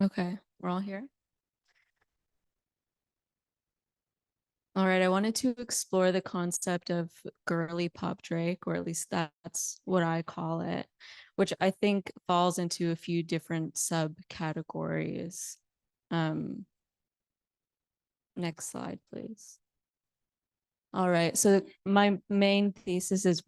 Okay, we're all here. All right, I wanted to explore the concept of girly pop Drake, or at least that's what I call it, which I think falls into a few different subcategories. Um, Next slide, please. All right, so my main thesis is,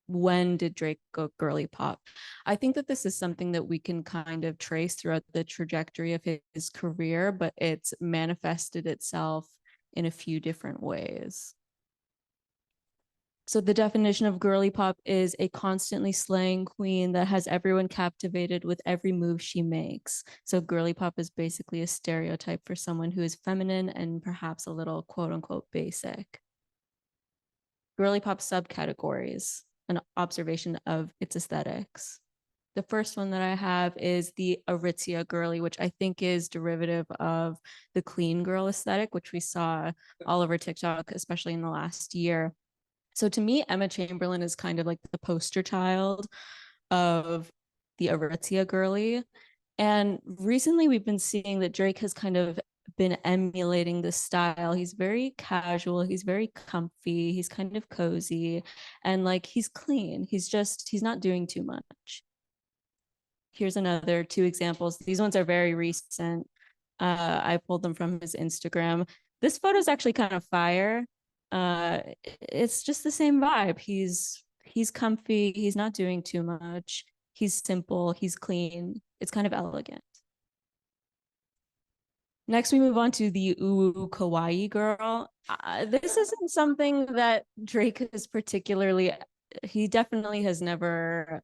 when did Drake go girly pop? I think that this is something that we can kind of trace throughout the trajectory of his career, but it's manifested itself in a few different ways. So the definition of girly pop is a constantly slaying queen that has everyone captivated with every move she makes. So girly pop is basically a stereotype for someone who is feminine and perhaps a little quote unquote basic. Girly pop subcategories, an observation of its aesthetics. The first one that I have is the Aritzia girly, which I think is derivative of the clean girl aesthetic, which we saw all over TikTok, especially in the last year. So to me, Emma Chamberlain is kind of like the poster child of the Aritzia girly. And recently we've been seeing that Drake has kind of been emulating this style. He's very casual, he's very comfy, he's kind of cozy, and like he's clean. He's not doing too much. Here's another two examples. These ones are very recent. I pulled them from his Instagram. This photo is actually kind of fire. It's just the same vibe. He's comfy. He's not doing too much. He's simple. He's clean. It's kind of elegant. Next, we move on to the Uwu Kawaii girl. This isn't something that Drake is particularly. He definitely has never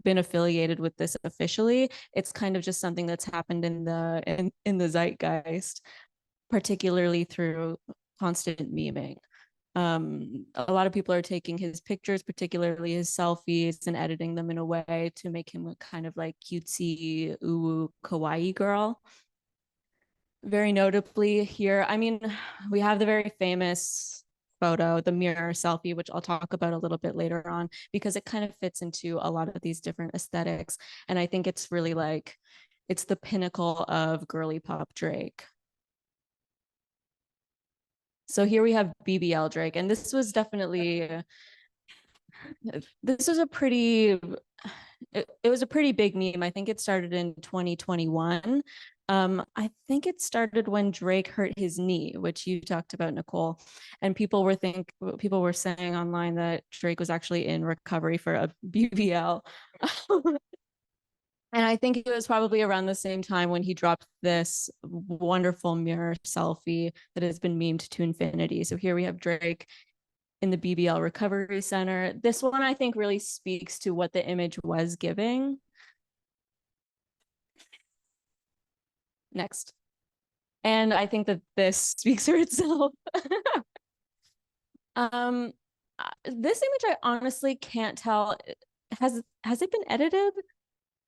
been affiliated with this officially. It's kind of just something that's happened in the zeitgeist, particularly through constant memeing. A lot of people are taking his pictures, particularly his selfies, and editing them in a way to make him a kind of like cutesy, ooh, kawaii girl. Very notably here, I mean, we have the very famous photo, the mirror selfie, which I'll talk about a little bit later on, because it kind of fits into a lot of these different aesthetics. And I think it's really like, it's the pinnacle of girly pop Drake. So here we have BBL Drake, and this was a pretty it was a pretty big meme. I think it started in 2021. I think it started when Drake hurt his knee, which you talked about, Nicole. And people were saying online that Drake was actually in recovery for a BBL. And I think it was probably around the same time when he dropped this wonderful mirror selfie that has been memed to infinity. So here we have Drake in the BBL Recovery Center. This one I think really speaks to what the image was giving. Next. And I think that this speaks for itself. um, this image, I honestly can't tell. Has it been edited?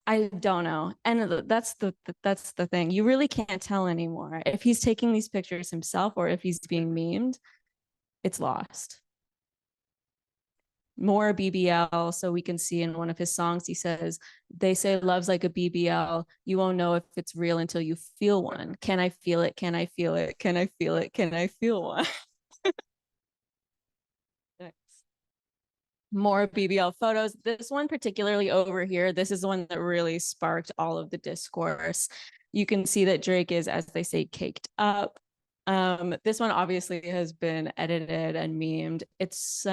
I don't know. And that's the thing. You really can't tell anymore if he's taking these pictures himself or if he's being memed. It's lost. More BBL. So we can see in one of his songs, he says, they say love's like a BBL. You won't know if it's real until you feel one. Can I feel it? Can I feel it? Can I feel it? Can I feel one? More BBL photos. This one, particularly over here, this is the one that really sparked all of the discourse. You can see that Drake is, as they say, caked up. This one obviously has been edited and memed. It's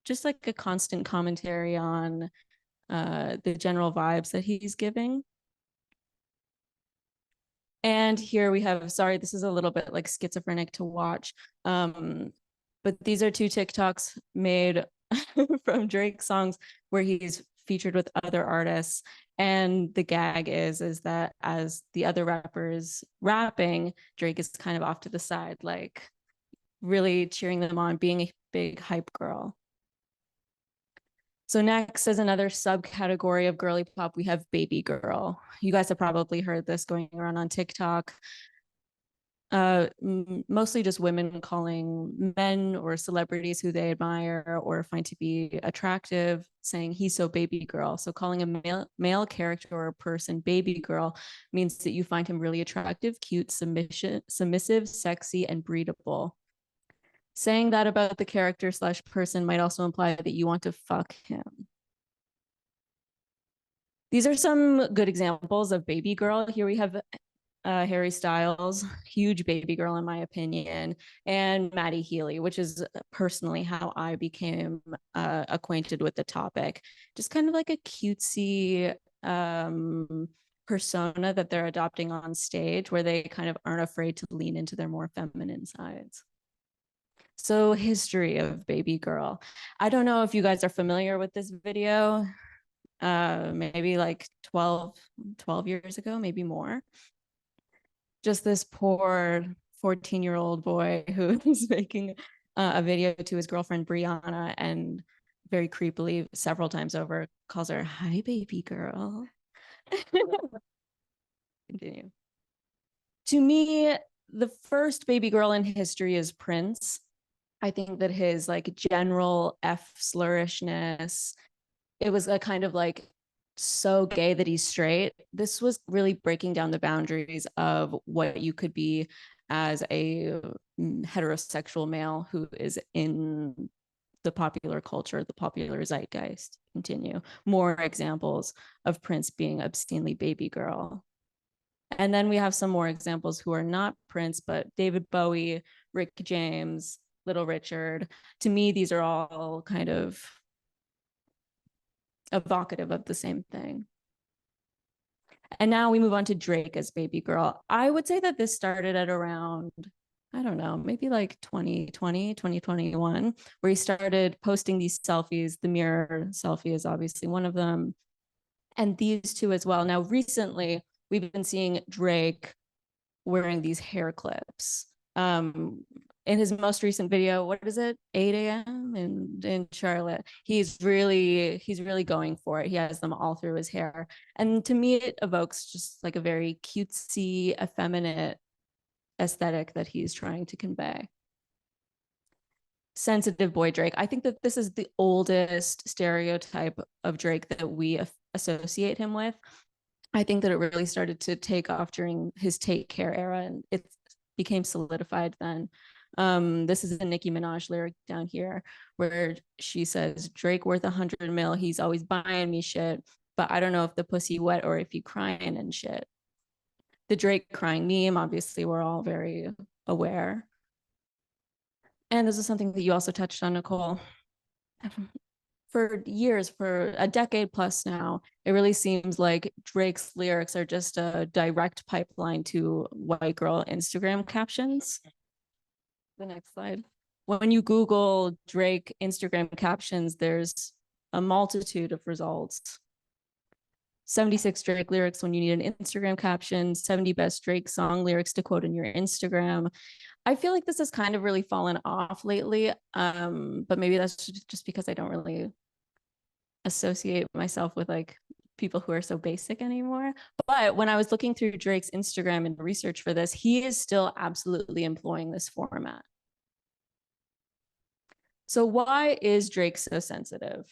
just like a constant commentary on the general vibes that he's giving. And here we have, sorry, this is a little bit like schizophrenic to watch. But these are two TikToks made from Drake songs where he's featured with other artists. And the gag is that as the other rappers rapping, Drake is kind of off to the side, like really cheering them on, being a big hype girl. So next, as another subcategory of girly pop, we have baby girl. You guys have probably heard this going around on TikTok. mostly just women calling men or celebrities who they admire or find to be attractive, saying he's so baby girl. So calling a male character or a person baby girl means that you find him really attractive, cute, submissive, sexy, and breedable. Saying that about the character slash person might also imply that you want to fuck him. These are some good examples of baby girl. Here we have Harry Styles, huge baby girl in my opinion, and Maddie Healy, which is personally how I became acquainted with the topic. Just kind of like a cutesy persona that they're adopting on stage where they kind of aren't afraid to lean into their more feminine sides. So history of baby girl. I don't know if you guys are familiar with this video. Maybe like 12 years ago, maybe more. Just this poor 14-year-old boy who is making a video to his girlfriend Rihanna and very creepily several times over calls her hi baby girl. Continue. To me, the first baby girl in history is Prince. I think that his like general F slurrishness, it was a kind of like so gay that he's straight. This was really breaking down the boundaries of what you could be as a heterosexual male who is in the popular culture, the popular zeitgeist. Continue. More examples of Prince being obscenely baby girl. And then we have some more examples who are not Prince, but David Bowie, Rick James, Little Richard. To me, these are all kind of evocative of the same thing. And now we move on to Drake as baby girl. I would say that this started at around, I don't know, maybe like 2020, 2021, where he started posting these selfies. The mirror selfie is obviously one of them, and these two as well. Now, recently, we've been seeing Drake wearing these hair clips. In his most recent video, what is it, 8 a.m. in Charlotte, he's really going for it. He has them all through his hair, and to me it evokes just like a very cutesy, effeminate aesthetic that he's trying to convey. Sensitive boy Drake. I think that this is the oldest stereotype of Drake that we associate him with. I think that it really started to take off during his Take Care era, and it became solidified then. This is a Nicki Minaj lyric down here where she says, Drake worth 100 mil, he's always buying me shit, but I don't know if the pussy wet or if he crying and shit. The Drake crying meme, obviously, we're all very aware. And this is something that you also touched on, Nicole. For years, for a decade plus now, it really seems like Drake's lyrics are just a direct pipeline to white girl Instagram captions. The next slide. When you Google Drake Instagram captions, there's a multitude of results. 76 Drake lyrics when you need an Instagram caption, 70 best Drake song lyrics to quote in your Instagram. I feel like this has kind of really fallen off lately, but maybe that's just because I don't really associate myself with like people who are so basic anymore. But when I was looking through Drake's Instagram and research for this, he is still absolutely employing this format. So why is Drake so sensitive?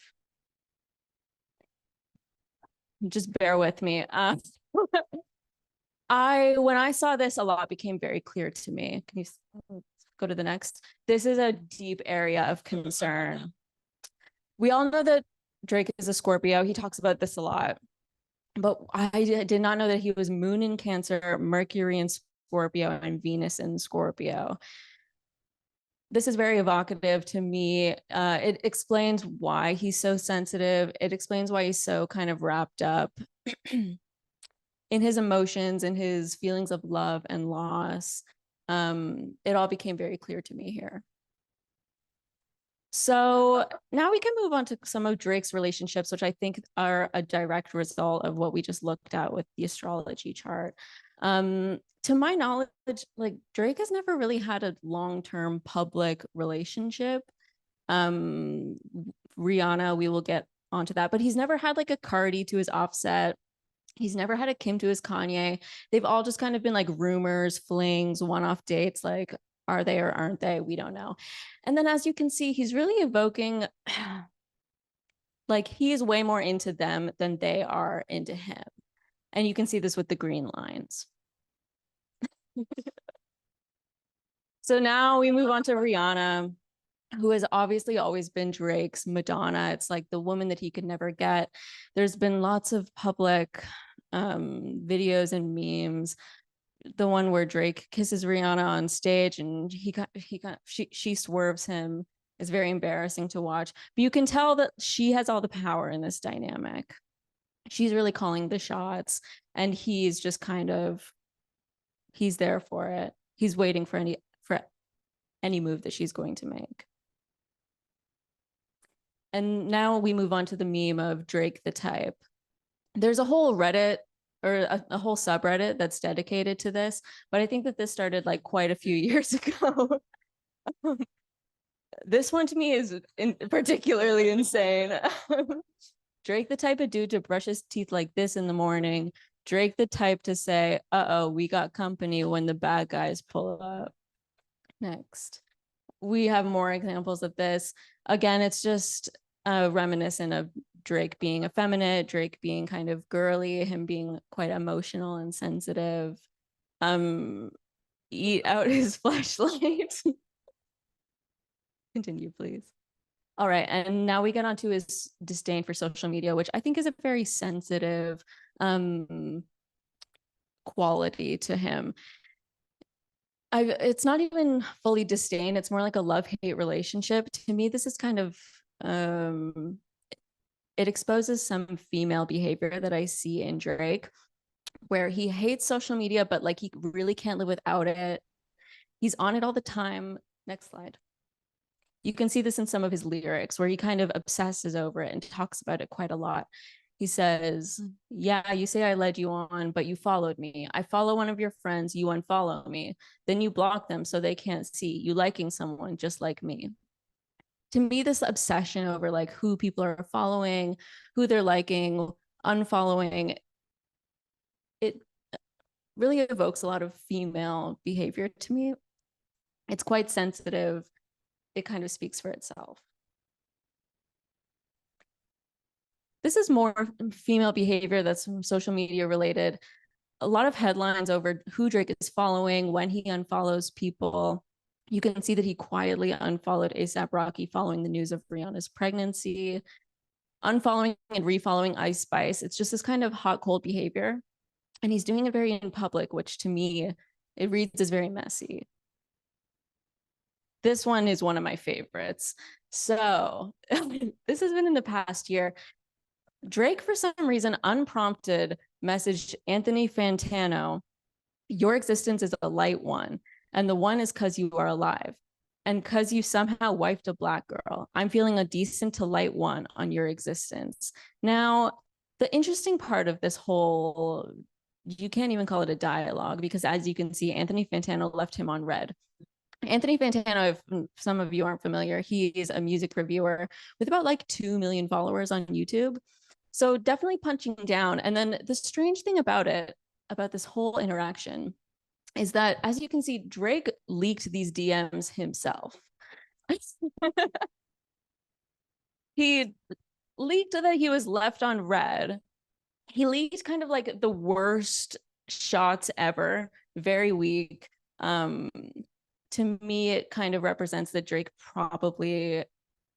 Just bear with me. When I saw this, a lot became very clear to me. Can you go to the next? This is a deep area of concern. We all know that Drake is a Scorpio. He talks about this a lot. But I did not know that he was Moon in Cancer, Mercury in Scorpio, and Venus in Scorpio. This is very evocative to me. It explains why he's so sensitive. It explains why he's so kind of wrapped up in his emotions and his feelings of love and loss. It all became very clear to me here. So now we can move on to some of Drake's relationships, which I think are a direct result of what we just looked at with the astrology chart. To my knowledge, like Drake has never really had a long-term public relationship. Rihanna, we will get onto that, but he's never had like a Cardi to his Offset. He's never had a Kim to his Kanye. They've all just kind of been like rumors, flings, one-off dates. Like, are they or aren't they? We don't know. And then as you can see, he's really evoking like he is way more into them than they are into him. And you can see this with the green lines. So now we move on to Rihanna, who has obviously always been Drake's Madonna. It's like the woman that he could never get. There's been lots of public videos and memes. The one where Drake kisses Rihanna on stage and she swerves him is very embarrassing to watch. But you can tell that she has all the power in this dynamic. She's really calling the shots, and he's just kind of he's there for it. He's waiting for any move that she's going to make. And now we move on to the meme of Drake the type. There's a whole Reddit or a whole subreddit that's dedicated to this, but I think that this started like quite a few years ago. This one to me is particularly insane. Drake the type of dude to brush his teeth like this in the morning. Drake the type to say, uh-oh, we got company when the bad guys pull up. Next. We have more examples of this. Again, it's just reminiscent of Drake being effeminate, Drake being kind of girly, him being quite emotional and sensitive. Eat out his flashlight. Continue, please. All right, and now we get on to his disdain for social media, which I think is a very sensitive quality to him. It's not even fully disdain, it's more like a love-hate relationship. To me, this is kind of it exposes some female behavior that I see in Drake, where he hates social media, but like he really can't live without it. He's on it all the time. Next slide. You can see this in some of his lyrics where he kind of obsesses over it and talks about it quite a lot. He says, yeah, you say I led you on, but you followed me. I follow one of your friends, you unfollow me. Then you block them so they can't see you liking someone just like me. To me, this obsession over like who people are following, who they're liking, unfollowing, it really evokes a lot of female behavior to me. It's quite sensitive. It kind of speaks for itself. This is more female behavior that's social media related. A lot of headlines over who Drake is following, when he unfollows people. You can see that he quietly unfollowed A$AP Rocky following the news of Rihanna's pregnancy, unfollowing and refollowing Ice Spice. It's just this kind of hot, cold behavior. And he's doing it very in public, which to me, it reads as very messy. This one is one of my favorites. So this has been in the past year. Drake, for some reason, unprompted, messaged Anthony Fantano, your existence is a light one, and the one is because you are alive. And because you somehow wifed a black girl, I'm feeling a decent to light one on your existence. Now, the interesting part of this whole, you can't even call it a dialogue, because as you can see, Anthony Fantano left him on red. Anthony Fantano, if some of you aren't familiar, he is a music reviewer with about like 2 million followers on YouTube. So definitely punching down. And then the strange thing about it, about this whole interaction, is that as you can see, Drake leaked these DMs himself. He leaked that he was left on red. He leaked kind of like the worst shots ever, very weak. To me, it kind of represents that Drake probably,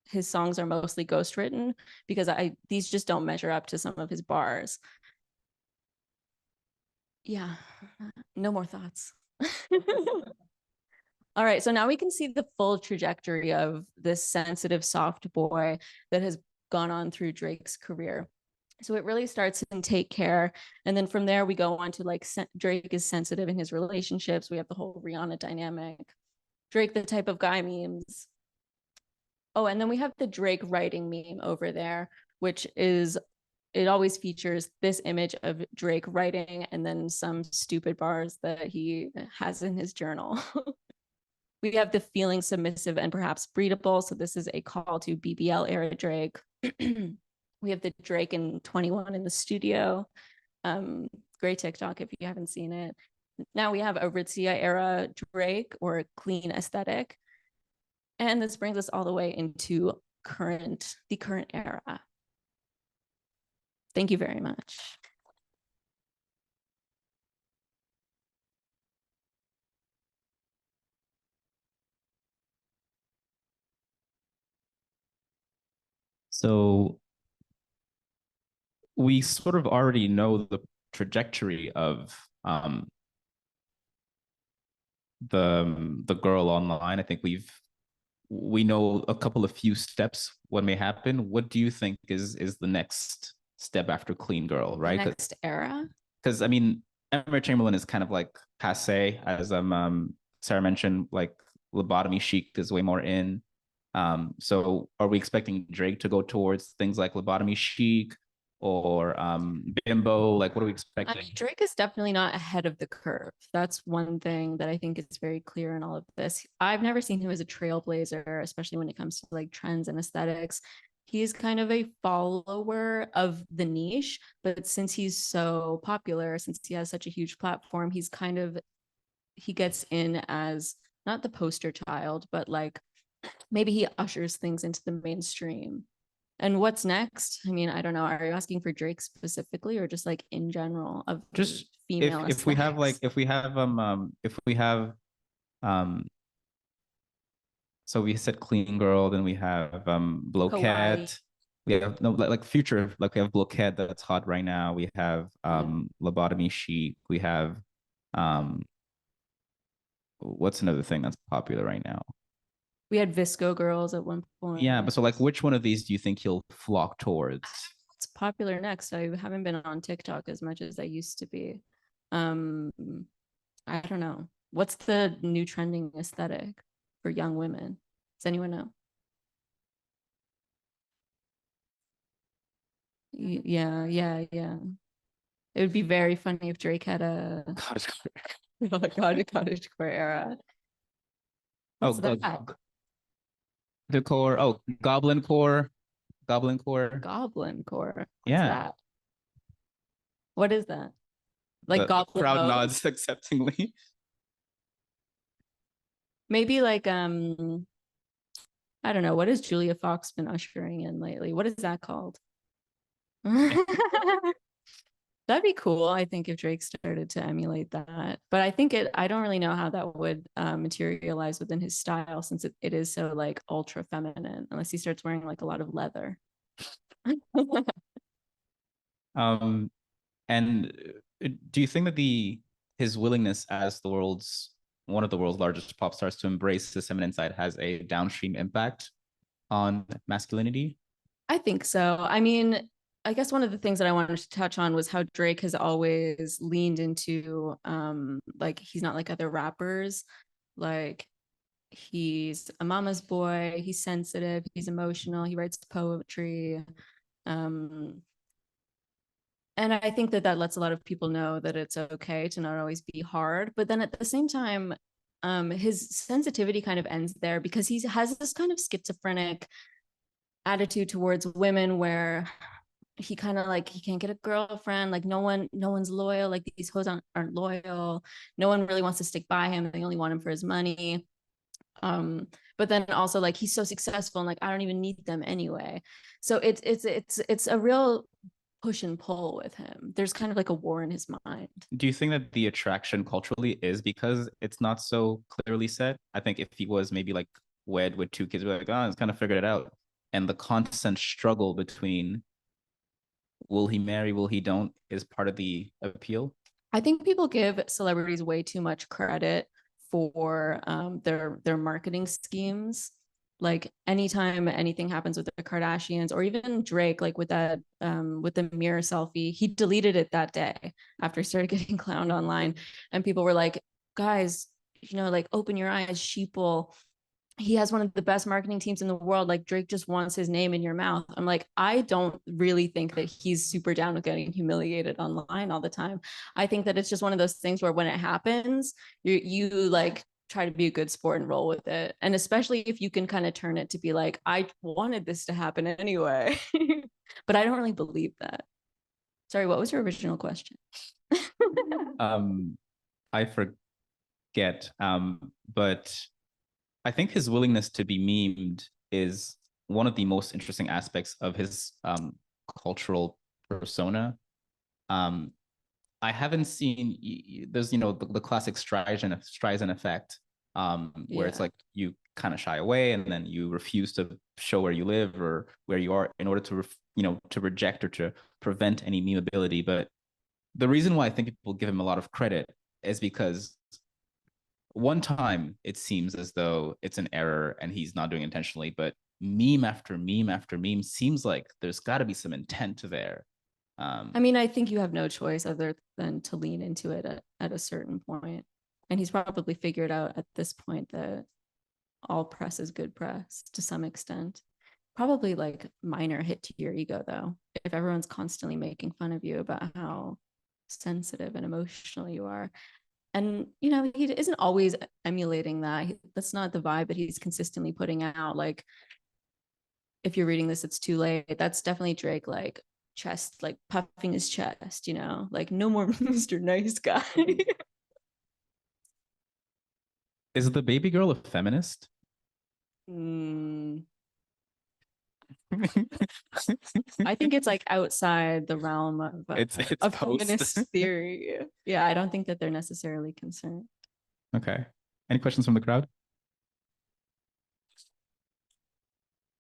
his songs are mostly ghostwritten, because these just don't measure up to some of his bars. Yeah, no more thoughts. All right, so now we can see the full trajectory of this sensitive, soft boy that has gone on through Drake's career. So it really starts in Take Care. And then from there, we go on to like Drake is sensitive in his relationships. We have the whole Rihanna dynamic. Drake, the type of guy memes. Oh, and then we have the Drake writing meme over there, which is, it always features this image of Drake writing and then some stupid bars that he has in his journal. We have the feeling submissive and perhaps breedable. So this is a call to BBL era Drake. We have the Drake and 21 in the studio. Great TikTok if you haven't seen it. Now we have Aritzia era Drake or clean aesthetic. And this brings us all the way into the current era. Thank you very much. So we sort of already know the trajectory of the girl online. I think we know a couple of few steps what may happen. What do you think is the next step after clean girl, right? The next era. Because I mean, Emma Chamberlain is kind of like passe, as Sarah mentioned. Like lobotomy chic is way more in. So are we expecting Drake to go towards things like lobotomy chic or bimbo? Like, what are we expecting? I mean, Drake is definitely not ahead of the curve. That's one thing that I think is very clear in all of this. I've never seen him as a trailblazer, especially when it comes to like trends and aesthetics. He's kind of a follower of the niche, but since he's so popular, since he has such a huge platform, he gets in as not the poster child, but like maybe he ushers things into the mainstream. And what's next? I mean, I don't know. Are you asking for Drake specifically or just like in general of Just female if we have like if we have um so we said clean girl, then we have bloquette. We have no like future, like we have bloquette that's hot right now. We have lobotomy chic. We have um what's another thing that's popular right now? We had Visco girls at one point. Yeah, but so like which one of these do you think he'll flock towards? What's popular next? I haven't been on TikTok as much as I used to be. Um, I don't know. What's the new trending aesthetic for young women? Does anyone know? Yeah, yeah, yeah. It would be very funny if Drake had a cottage core era. What's that? The core. Oh, goblin core. Goblin core. Goblin core. What's Yeah. that? What is that? Like The goblin crowd mode? nods acceptingly. Maybe like I don't know. What has Julia Fox been ushering in lately? What is that called? That'd be cool, I think, if Drake started to emulate that. But I don't really know how that would materialize within his style since it is so like ultra feminine, unless he starts wearing like a lot of leather. um, and do you think that the his willingness as the world's one of the world's largest pop stars to embrace his feminine side has a downstream impact on masculinity? I think so. I mean, I guess one of the things that I wanted to touch on was how Drake has always leaned into like he's not like other rappers. Like he's a mama's boy, he's sensitive, he's emotional, he writes poetry. Um and I think that that lets a lot of people know that it's okay to not always be hard, but then at the same time his sensitivity kind of ends there because he has this kind of schizophrenic attitude towards women where he kind of like he can't get a girlfriend, like no one's loyal, like these hoes aren't loyal, no one really wants to stick by him, they only want him for his money. But then also like he's so successful and like I don't even need them anyway. So it's a real push and pull with him. There's kind of like a war in his mind. Do you think that the attraction culturally is because it's not so clearly set? I think if he was maybe like wed with two kids, we're like, oh, he's kind of figured it out. And the constant struggle between will he marry, will he don't, is part of the appeal. I think people give celebrities way too much credit for their marketing schemes. Like anytime anything happens with the Kardashians or even Drake, like with that with the mirror selfie, he deleted it that day after he started getting clowned online, and people were like, "Guys, like open your eyes, sheeple." He has one of the best marketing teams in the world. Like Drake just wants his name in your mouth. I'm like, I don't really think that he's super down with getting humiliated online all the time. I think that it's just one of those things where when it happens, you like try to be a good sport and roll with it. And especially if you can kind of turn it to be like, I wanted this to happen anyway. But I don't really believe that. Sorry, what was your original question? I forget. But I think his willingness to be memed is one of the most interesting aspects of his cultural persona. Um, I haven't seen there's the classic Streisand effect, where it's Yeah. like you kind of shy away and then you refuse to show where you live or where you are in order to to reject or to prevent any memeability. But the reason why I think people give him a lot of credit is because one time it seems as though it's an error and he's not doing it intentionally, but meme after meme after meme seems like there's got to be some intent there. I mean, I think you have no choice other than to lean into it at a certain point. And he's probably figured out at this point that all press is good press to some extent. Probably like minor hit to your ego, though. If everyone's constantly making fun of you about how sensitive and emotional you are. And, he isn't always emulating that. That's not the vibe that he's consistently putting out. Like, if you're reading this, it's too late. That's definitely Drake, like, chest, like puffing his chest, like no more Mr. Nice Guy. Is the baby girl a feminist? Mm, I think it's like outside the realm It's of post. feminist theory. Yeah, I don't think that they're necessarily concerned. Okay. Any questions from the crowd?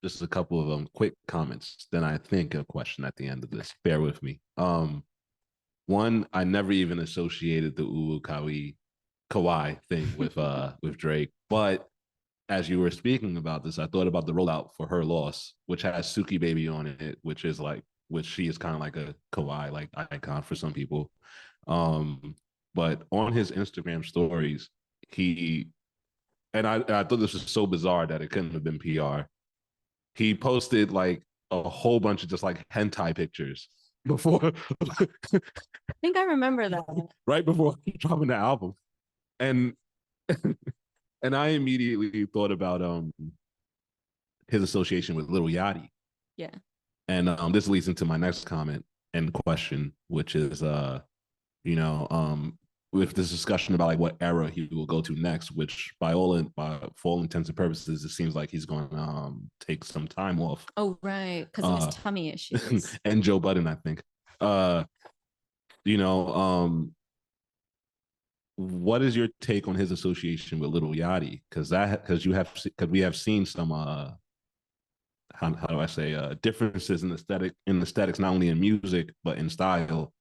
Just a couple of quick comments. Then I think a question at the end of this. Bear with me. One, I never even associated the Uu Kawaii thing with Drake, but as you were speaking about this, I thought about the rollout for Her Loss, which has Suki Baby on it, which she is kind of like a kawaii like icon for some people. But on his Instagram stories, he I thought this was so bizarre that it couldn't have been PR. He posted like a whole bunch of just like hentai pictures before I think I remember that. right before dropping the album. And and I immediately thought about his association with Little Yachty. Yeah. And this leads into my next comment and question, which is you know, with this discussion about like what era he will go to next, which for all intents and purposes, it seems like he's going to take some time off. Oh, right, because of his tummy issues. And Joe Budden, I think. You know, what is your take on his association with Little Yachty? Because we have seen some how do I say differences in aesthetics, not only in music but in style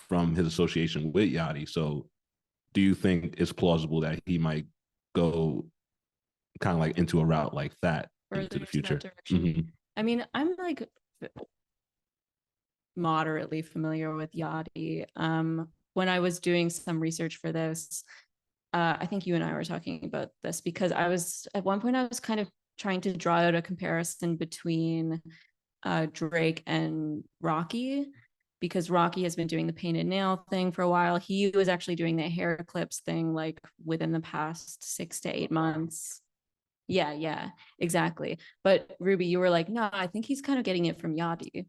from his association with Yachty. So do you think it's plausible that he might go kind of like into a route like that into the future? Mm-hmm. I mean, I'm like moderately familiar with Yachty. When I was doing some research for this, I think you and I were talking about this because at one point I was kind of trying to draw out a comparison between Drake and Rocky, because Rocky has been doing the painted nail thing for a while. He was actually doing the hair clips thing like within the past 6 to 8 months. Yeah, exactly. But Ruby, you were like, no, I think he's kind of getting it from Yachty.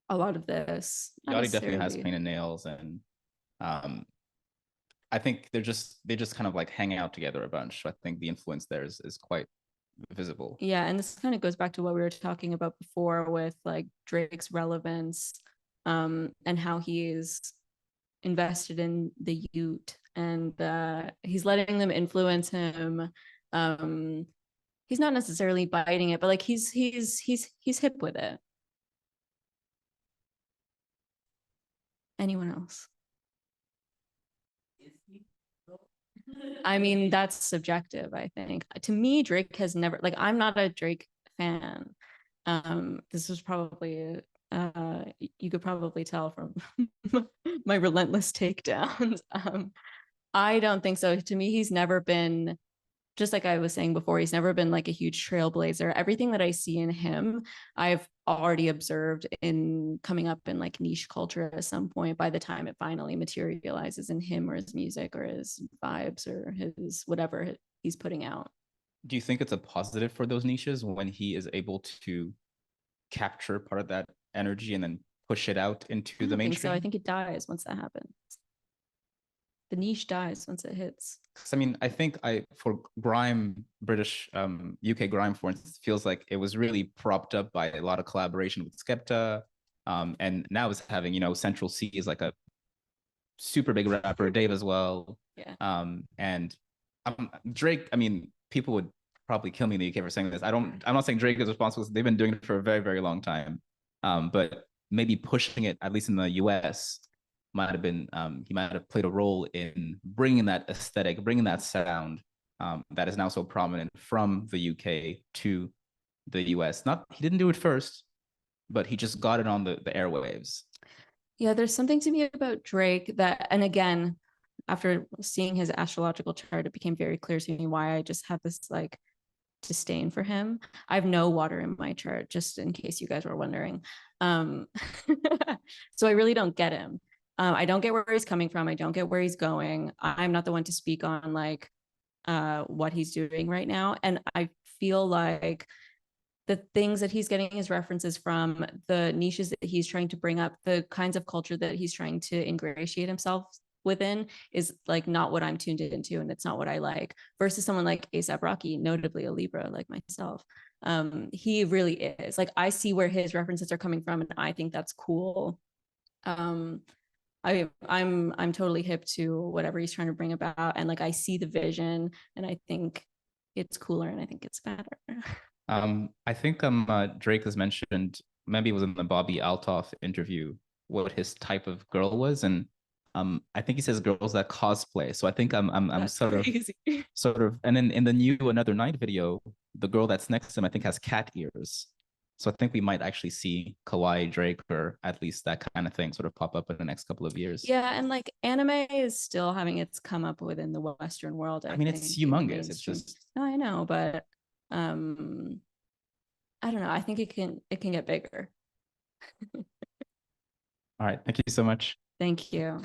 A lot of this. Yachty definitely has painted nails, and I think they just kind of like hang out together a bunch. So I think the influence there is quite visible. Yeah, and this kind of goes back to what we were talking about before with like Drake's relevance, and how he's invested in the youth, and he's letting them influence him. He's not necessarily biting it, but like he's hip with it. Anyone else? I mean, that's subjective, I think. To me, Drake has never, like, I'm not a Drake fan. This was probably you could probably tell from my relentless takedowns. I don't think so. To me, he's never been, just like I was saying before, he's never been like a huge trailblazer. Everything that I see in him, I've already observed in coming up in like niche culture at some point by the time it finally materializes in him or his music or his vibes or his whatever he's putting out. Do you think it's a positive for those niches when he is able to capture part of that energy and then push it out into I the don't think mainstream? so. I think it dies once that happens. The niche dies once it hits. I mean, I think for grime, British, UK grime, for instance, feels like it was really propped up by a lot of collaboration with Skepta, and now it's having, you know, Central C is like a super big rapper, Dave as well. Yeah. And Drake, I mean, people would probably kill me in the UK for saying this. I'm not saying Drake is responsible. They've been doing it for a very, very long time. But maybe pushing it, at least in the US, might have been, he might have played a role in bringing that aesthetic, bringing that sound that is now so prominent from the UK to the US. Not, he didn't do it first, but he just got it on the airwaves. Yeah, there's something to me about Drake that, and again, after seeing his astrological chart, it became very clear to me why I just have this like disdain for him. I have no water in my chart, just in case you guys were wondering. So I really don't get him. I don't get where he's coming from. I don't get where he's going. I'm not the one to speak on like what he's doing right now. And I feel like the things that he's getting his references from, the niches that he's trying to bring up, the kinds of culture that he's trying to ingratiate himself within is like not what I'm tuned into, and it's not what I like, versus someone like A$AP Rocky, notably a Libra like myself. He really is like, I see where his references are coming from, and I think that's cool. I'm totally hip to whatever he's trying to bring about, and like I see the vision, and I think it's cooler, and I think it's better. I think Drake has mentioned, maybe it was in the Bobby Altoff interview, what his type of girl was, and I think he says girls that cosplay. So I think I'm sort of, and then in the new Another Night video, the girl that's next to him I think has cat ears. So I think we might actually see Kawaii Drake, or at least that kind of thing, sort of pop up in the next couple of years. Yeah, and like anime is still having its come up within the Western world. I mean, it's humongous. It's just, no, I know, but I don't know. I think it can get bigger. All right. Thank you so much. Thank you.